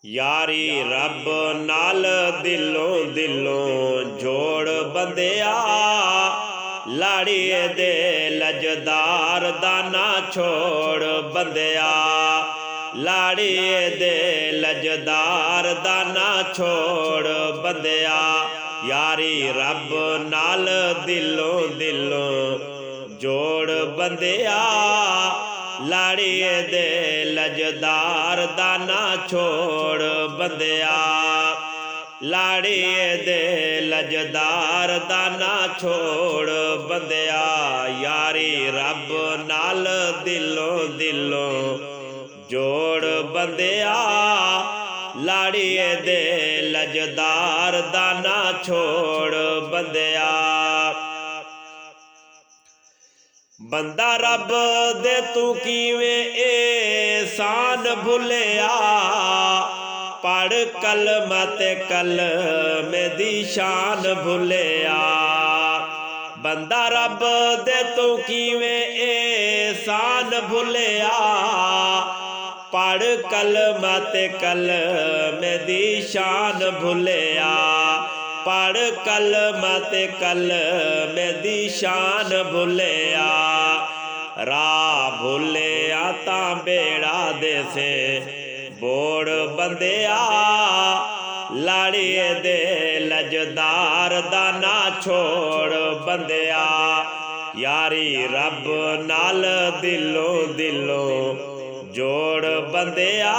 यारी रब नाल दिलों दिलों जोड़ बंदिया, लाड़िए दे लजदार दा ना छोड़ बंदिया, लाड़िए दे लजदार दा ना छोड़ बंदिया। यारी रब नाल दिलों दिलों जोड़ बंदिया, लाड़िए दे लजदार दा ना छोड़ बंदिया, लाड़िए दे लजदार दा ना छोड़ बंदिया। यारी रब नाल दिलों दिलों जोड़ बंदिया, लाड़िए दे लजदार दा ना छोड़ बंदिया। बंदा रब दे तू किवें एहसान भुलिया, पढ़ कलमा ते कलमे दी शान भुलिया। बंदा रब दे तू किवें एहसान भुलिया, पढ़ कलमा ते कलमे दी शान भुलिया, पढ़ कलमा ते कलमे दी शान भुलिया। राह भुलिया तां बेड़ा देसे बोड़ बंदिया, लाड़िए दे लजदार दा ना छोड़ बंदिया। यारी रब नाल दिलों दिलों जोड़ बंदिया,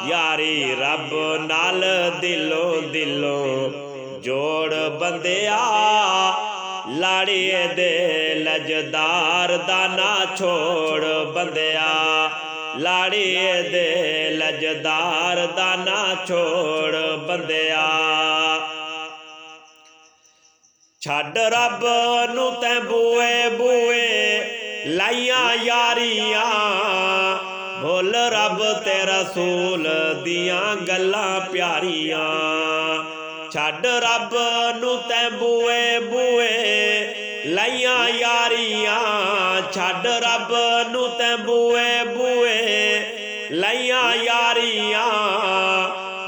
यारी रब नाल दिलों दिलों जोड़ बंदिया, लाड़िए दे लजदार दा ना छोड़ बंदिया, लाड़िए दे लजदार दा ना छोड़ बंदिया। छड्ड रब नू तैं बूए बूए लाइयां यारियां, भुल रब ते रसूल दियां गल्लां प्यारियां। छड्ड रब नू तैं बूए बूए लाइयां यारियां, छड्ड रब नू तैं बूए बूए लाइयां यारियां,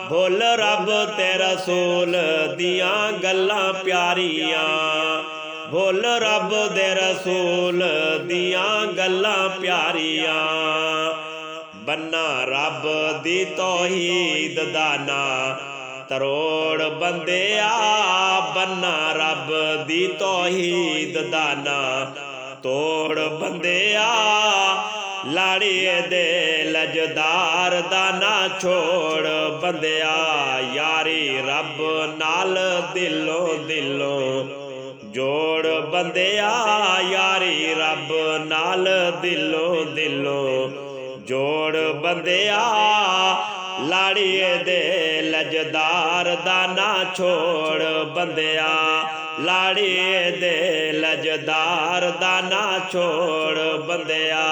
भुल रब ते रसूल दियां गल्लां प्यारियां, भुल रब दे रसूल दियां गल्लां प्यारियां। बन्ना रब दी तौहीद दा नां तरोड़ बंदिया, बन्ना रब दी तौहीद दा नां तोड़ बंदिया, लाड़िए दे लजदार दा ना छोड़ बंदिया। यारी रब नाल दिलों दिलों जोड़ बंदिया, यारी रब नाल दिलों दिलों जोड़ बंदिया, लाड़िए दे लजदार दा ना छोड़ बंदिया, लाड़िए दे लजदार दा ना छोड़ बंदिया।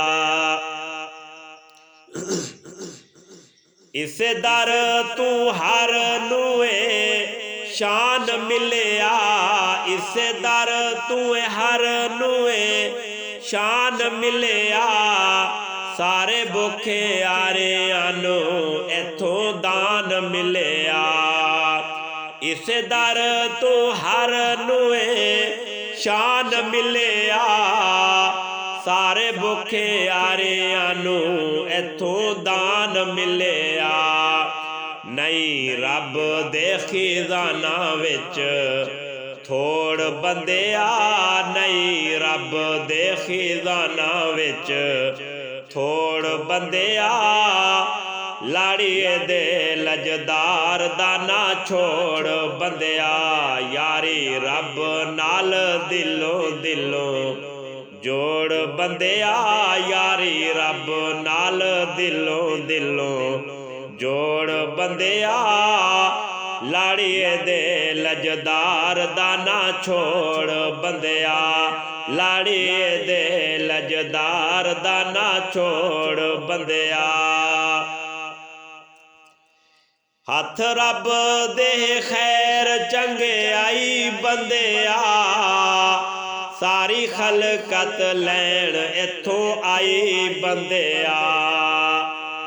इसे दर तू हर नूए शान मिलिया, इसे दर तू हर नूए शान मिलिया, सारे भुखे आरियां नू इथों दान मिलिया। इसे दर तू हर नूए शान मिलिया, सारे भुखे आरियां नू इथों दान मिलिया। नहीं रब दे खिजाना विच थोड़ बंदिया, नहीं रब दे खिजाना विच थोड़ बंदिया, लाड़िए दे लजदार दा ना छोड़ बंदिया। यारी रब नाल दिलों दिलों जोड़ बंदिया, यारी रब नाल दिलों दिलों जोड़ बंदिया, लाड़िए दे लजदार दा ना छोड़ बंदिया, लाड़िए दे लजदार दा ना छोड़ बंदिया। हथ रब दे खैर चंगियाई बंदिया, सारी खलकत लैन इथों आई बंदिया।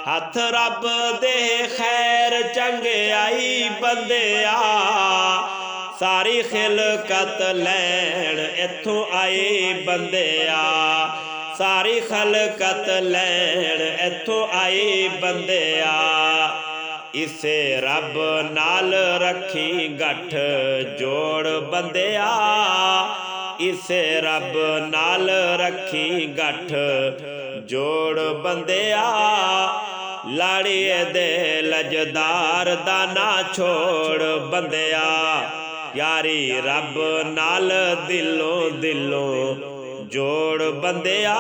ਹੱਥ ਰੱਬ ਦੇ ਖੈਰ ਚੰਗਿਆਈ ਬੰਦਿਆ ਸਾਰੀ ਖਿਲਕਤ ਲੈਣ ਇੱਥੋਂ ਆਏ ਬੰਦਿਆ ਸਾਰੀ ਖਲਕਤ ਲੈਣ ਇੱਥੋਂ ਆਏ ਬੰਦਿਆ ਇਸੇ ਰੱਬ ਨਾਲ ਰੱਖੀ ਗੱਠ ਜੋੜ ਬੰਦਿਆ ਇਸੇ ਰੱਬ ਨਾਲ ਰੱਖੀ ਗੱਠ ਜੋੜ ਬੰਦਿਆ ਲਾੜੀਏ ਦੇ ਲਜਦਾਰ ਦਾ ਨਾ ਛੋੜ ਬੰਦਿਆ ਯਾਰੀ ਰੱਬ ਨਾਲ ਦਿਲੋਂ ਦਿਲੋਂ ਜੋੜ ਬੰਦਿਆ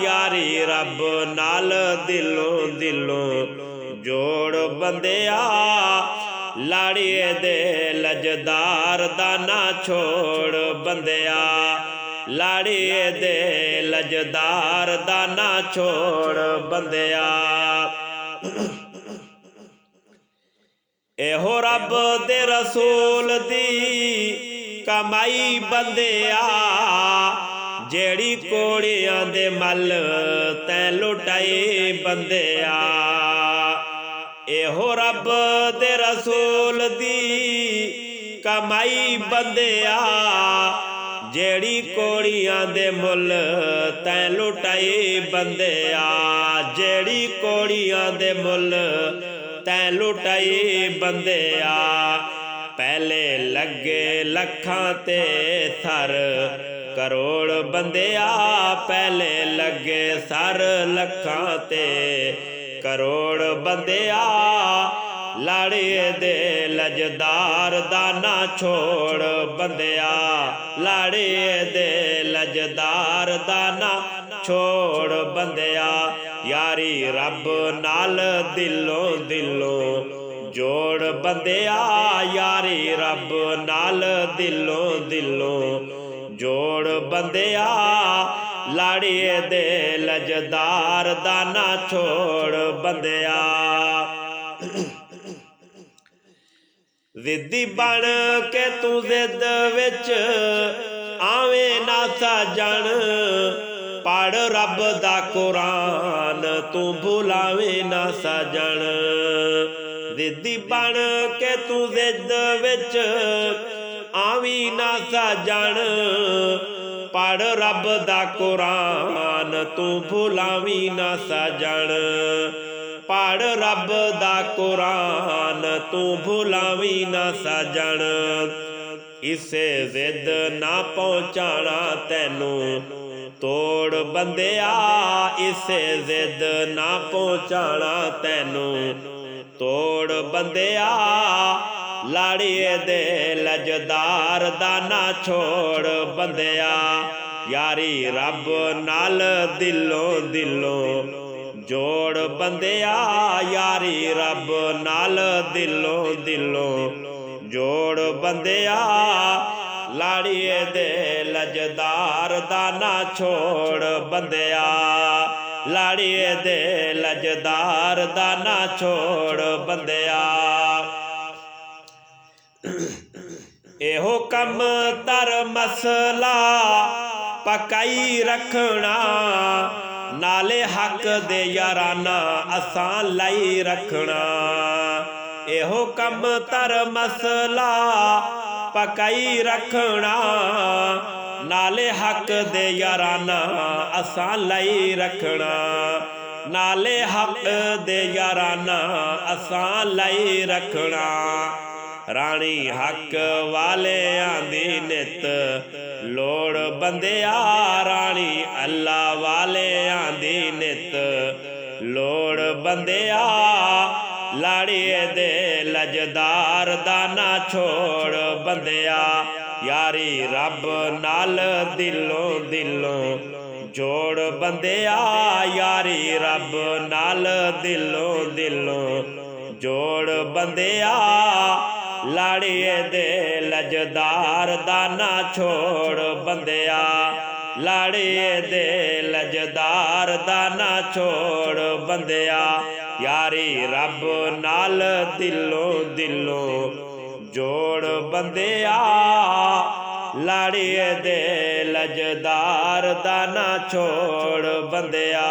ਯਾਰੀ ਰੱਬ ਨਾਲ ਦਿਲੋਂ ਦਿਲੋਂ ਜੋੜ ਬੰਦਿਆ ਲਾੜੀਏ ਦੇ ਲਜਦਾਰ ਦਾ ਨਾ ਛੋੜ ਬੰਦਿਆ ਲਾੜੀਏ ਦੇ ਲਜਦਾਰ ਦਾ ਨਾ ਛੋੜ ਬੰਦਿਆ ਇਹੋ ਰੱਬ ਦੇ ਰਸੂਲ ਦੀ ਕਮਾਈ ਬੰਦਿਆ ਜਿਹੜੀ ਕੋੜੀਆਂ ਦੇ ਮੱਲ ਤੈਂ ਲੁਟਾਈ ਬੰਦਿਆ ਇਹੋ ਰੱਬ ਦੇ ਰਸੂਲ ਦੀ ਕਮਾਈ ਬੰਦਿਆ ਜਿਹੜੀ ਕੋੜੀਆਂ ਦੇ ਮੁੱਲ ਤੈਂ ਲੁਟਾਈ ਬੰਦਿਆ ਜਿਹੜੀ ਕੋੜੀਆਂ ਦੇ ਮੁੱਲ ਤੈਂ ਲੁਟਾਈ ਬੰਦਿਆ ਪਹਿਲੇ ਲੱਗੇ ਲੱਖਾਂ ਤੇ ਸਰ ਕਰੋੜ ਬੰਦਿਆ ਪਹਿਲੇ ਲੱਗੇ ਸਰ ਲੱਖਾਂ ਤੇ ਕਰੋੜ ਬੰਦਿਆ ਲਾੜੀਏ ਦੇ ਲਜਦਾਰ ਦਾ ਨਾ ਛੋੜ ਬੰਦਿਆ ਲਾੜੀਏ ਦੇ ਲਜਦਾਰ ਦਾ ਨਾ ਛੋੜ ਬੰਦਿਆ ਯਾਰੀ ਰੱਬ ਨਾਲ ਦਿਲੋਂ ਦਿਲੋਂ ਜੋੜ ਬੰਦਿਆ ਯਾਰੀ ਰੱਬ ਨਾਲ ਦਿਲੋਂ ਦਿਲੋਂ ਜੋੜ ਬੰਦਿਆ ਲਾੜੀਏ ਦੇ ਲਜਦਾਰ ਦਾ ਨਾ ਛੋੜ ਬੰਦਿਆ ਜ਼ਿੱਦੀ ਬਣ ਕੇ ਤੂੰ ਜ਼ਿੱਦ ਵਿੱਚ ਆਵੇਂ ਨਾ ਸਾਜਣ ਪੜ ਰੱਬ ਦਾ ਕੁਰਾਨ ਤੂੰ ਭੁਲਾਵੇਂ ਨਾ ਸਾਜਣ ਜ਼ਿੱਦੀ ਬਣ ਕੇ ਤੂੰ ਜ਼ਿੱਦ ਵਿੱਚ ਆਵੀਂ ਨਾ ਸਾਜਣ ਪੜ ਰੱਬ ਦਾ ਕੁਰਾਨ ਤੂੰ ਭੁਲਾਵੀਂ ਨਾ ਸਾਜਣ ਪੜ ਰੱਬ ਦਾ ਕੁਰਾਨ ਤੂੰ ਭੁਲਾਵੀਂ ਨਾ ਸਾਜਣ ਇਸੇ ਜ਼ਿੱਦ ਨਾ ਪਹੁੰਚਾਣਾ ਤੈਨੂੰ ਤੋੜ ਬੰਦਿਆ ਇਸੇ ਜ਼ਿੱਦ ਨਾ ਪਹੁੰਚਾਣਾ ਤੈਨੂੰ ਤੋੜ ਬੰਦਿਆ ਲਾੜੀਏ ਦੇ ਲਜਦਾਰ ਦਾ ਨਾ ਛੋੜ ਬੰਦਿਆ ਯਾਰੀ ਰੱਬ ਨਾਲ ਦਿਲੋਂ ਦਿਲੋਂ ਜੋੜ ਬੰਦਿਆ ਯਾਰੀ ਰੱਬ ਨਾਲ ਦਿਲੋਂ ਦਿਲੋਂ ਜੋੜ ਬੰਦਿਆ ਲਾੜੀਏ ਦੇ ਲਜਦਾਰ ਦਾ ਨਾ ਛੋੜ ਬੰਦਿਆ ਲਾੜੀਏ ਦੇ ਲਜਦਾਰ ਦਾ ਨਾ ਛੋੜ ਬੰਦਿਆ ਇਹੋ ਕੰਮ ਤਰ ਮਸਲਾ ਪਕਾਈ ਰੱਖਣਾ ਨਾਲੇ ਹੱਕ ਦੇ ਯਾਰਾਨਾ ਅਸਾਂ ਲਈ ਰੱਖਣਾ ਇਹੋ ਕੰਮ ਤਰ ਮਸਲਾ ਪਕਾਈ ਰੱਖਣਾ ਨਾਲੇ ਹੱਕ ਦੇ ਯਾਰਾਨਾ ਅਸਾਂ ਲਈ ਰੱਖਣਾ ਨਾਲੇ ਹੱਕ ਦੇ ਯਾਰਾਨਾ ਅਸਾਂ ਲਈ ਰੱਖਣਾ ਰਾਣੀ ਹੱਕ ਵਾਲਿਆਂ ਦੀ ਨਿਤ ਲੋੜ ਬੰਦਿਆ ਰਾਣੀ ਅੱਲਾ ਵਾਲਿਆਂ ਦੀ ਨਿਤ ਲੋੜ ਬੰਦਿਆ ਲਾੜੀਏ ਦੇ ਲਜਦਾਰ ਦਾ ਨਾ ਛੋੜ ਬੰਦਿਆ ਯਾਰੀ ਰੱਬ ਨਾਲ ਦਿਲੋਂ ਦਿਲੋਂ ਜੋੜ ਬੰਦਿਆ ਯਾਰੀ ਰੱਬ ਨਾਲ ਦਿਲੋਂ ਦਿਲੋਂ ਜੋੜ ਬੰਦਿਆ ਲਾੜੀਏ ਦੇ ਲਜਦਾਰ ਦਾ ਨਾ ਛੋੜ ਬੰਦਿਆ ਲਾੜੀਏ ਦੇ ਲਜਦਾਰ ਦਾ ਨਾ ਛੋੜ ਬੰਦਿਆ ਯਾਰੀ ਰੱਬ ਨਾਲ ਦਿਲੋਂ ਦਿਲੋਂ ਜੋੜ ਬੰਦਿਆ ਲਾੜੀਏ ਦੇ ਲਜਦਾਰ ਦਾ ਨਾ ਛੋੜ ਬੰਦਿਆ।